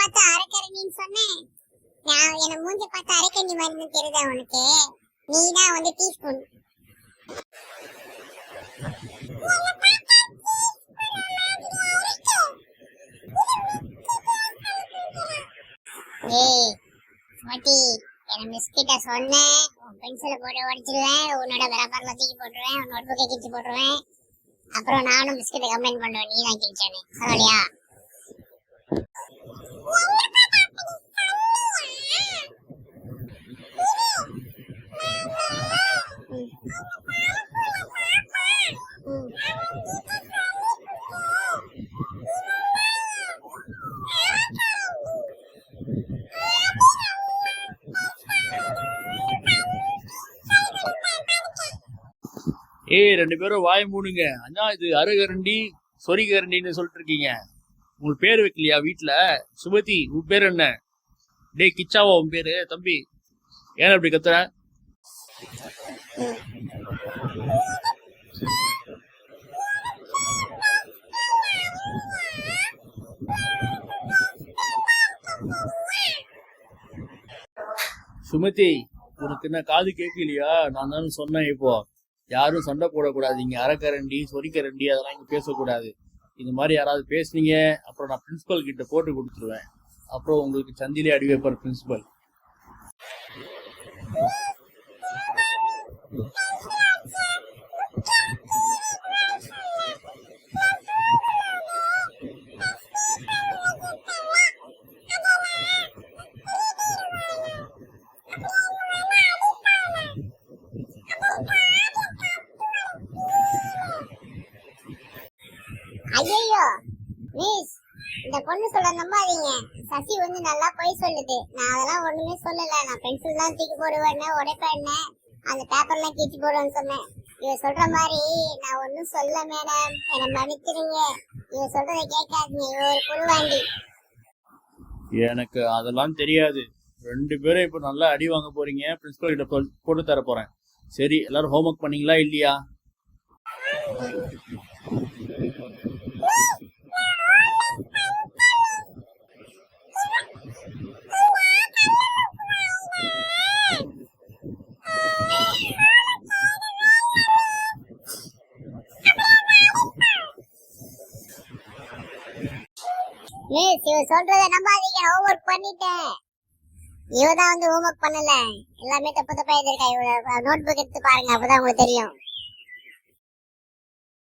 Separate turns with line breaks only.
பார்த்து அரைக்கரண்டின்னு சொன்னேன். நான் என்ன மூஞ்சி பார்த்து அரைக்கண்டி மாதிரி தெரியுதா உனக்கு? நீ தான் வந்து டீஸ்பூன். ஏய் ஸ்மதி, என்ன மிஸ்கிட்ட சொன்னேன், உன் பென்சிலை போட்டு உடைச்சிடுவேன், உன்னோட பேப்பர்ல தூக்கி போட்டுருவேன், உன் நோட் புக்கை கிழிச்சு போட்டுருவேன். அப்புறம் நானும் பிஸ்கெட்டை கம்ப்ளைண்ட் பண்ணுவேன், நீ தான் கிழிச்சானே. பரவாயில்லையா?
ரெண்டு பேரும் வாய மூடுங்க. அண்ணா இது அருகரண்டி சொரிகரண்டின்னு சொல்லிட்டு இருக்கீங்க. உங்களுக்கு பேர் வைக்கலையா வீட்டுல? சுமதி, உன் பேர் என்ன? டே கிச்சாவா உன் பேரு? தம்பி ஏன் அப்படி கத்துற? சுமதி, உனக்கு என்ன காது கேட்கலையா? நான் தானே சொன்னேன். இப்போ யாரும் சண்டை போடக்கூடாது. இங்க அரைக்கரண்டி சொரிக்கரண்டி அதெல்லாம் இங்க பேசக்கூடாது. இந்த மாதிரி யாராவது பேசுனீங்க அப்புறம் நான் பிரின்சிபல் கிட்ட போட்டு கொடுத்துருவேன். அப்புறம் உங்களுக்கு சந்திலே அடி வைப்பார் பிரின்சிபல்.
ஐயோ மிஸ், இந்த பொண்ணு சொல்ல நம்பாதீங்க. சசி வந்து நல்லா போய் சொல்லுது. நான் அதெல்லாம் ஒண்ணுமே சொல்லல. நான் பென்சில் தான் தூக்கி போடுவேன், உடைப்பேன், அந்த பேப்பர்லாம் கீச்சு போடுவேன்னு சொன்னேன். இவ சொல்ற மாதிரி நான் ஒன்னும் சொல்ல மேடம், என்ன மன்னிச்சிருங்க. இவ சொல்றதை கேட்காதீங்க, இவ ஒரு புழுவாண்டி.
எனக்கு அதெல்லாம் தெரியாது. ரெண்டு பேரும் இப்ப நல்லா அடி வாங்க போறீங்க. பிரின்சிபல் கிட்ட போட்டு தர போறேன். சரி, எல்லாரும் ஹோம்ஒர்க் பண்ணீங்களா இல்லையா?
மிஸ், இவ சொல்றதை நம்பாதீங்க. ஹோம்ஒர்க் பண்ணிட்டேன். இவதான் வந்து ஹோம்ஒர்க் பண்ணல, எல்லாமே தப்பு தப்பா எழுதிருக்கா. இவ நோட் புக் எடுத்து பாருங்க, அப்பதான் உங்களுக்கு தெரியும்.